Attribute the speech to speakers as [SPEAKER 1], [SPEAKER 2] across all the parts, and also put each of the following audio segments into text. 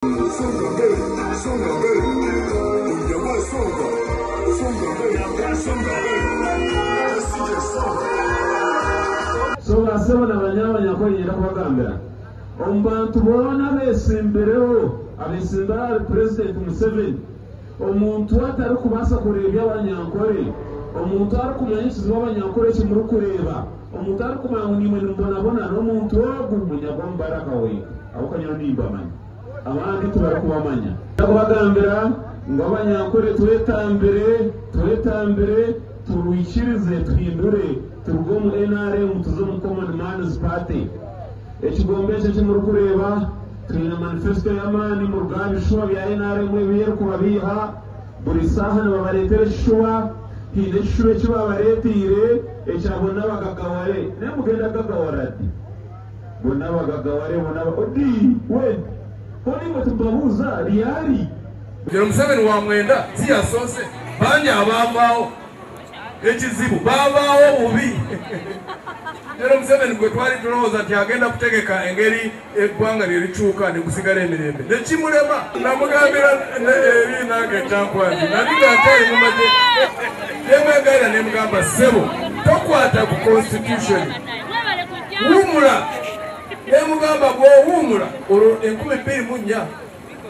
[SPEAKER 1] So basaba n'abanyabanya kwegera kubagambira omuntu bona besembereho abesimbara President Museveni omuntu atari kubasa kurebya abanyankore omuntu ari kumanyisiza abanyankore kimuri kureba omuntu ari kumanya nimwe mbona n'omuntu ogu munyagwambaraka we abukanyiro nimbamanya abandi tubara kubamanya kubagambira ngo abanyankore twetambire turwikirize tuhindure turugo mu NRM tuzo mu Common Man's Party ekigombe cyo kimuri kureba twina manifesto y'amani mu rugamba shuwa bya NRM biyero kubabiha buri saha n'abaretere shuwa hinde shuwe cyo babaretire ecyabona bagagaware nemugenda gagawarati bona bagagaware bona odi we koni mutumbabuza riyari
[SPEAKER 2] Jero Museveni wa mwenda siyasose banje abambaho ekizibu babaho bubi Jero Museveni gwe twali tuloza ati agenda kutegeka engeri eggwanga liricuuka ne kusigala emirembe ne kimulema namugambira eri nange kyankwandi nabigatayi mumaze yemegera ne mugamba sebo tokwata ku constitution wumula ne mugamba bw'owumula olwo 2024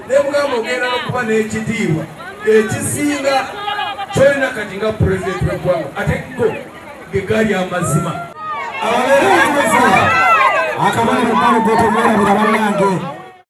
[SPEAKER 2] ne mugamba ogenda n'okuba n'ekitiibwa ekisinga kyolina kati nga pulezidenti w'eggwanga ate go ge gaali amazima
[SPEAKER 3] akabaliro bano gotomera bira bannange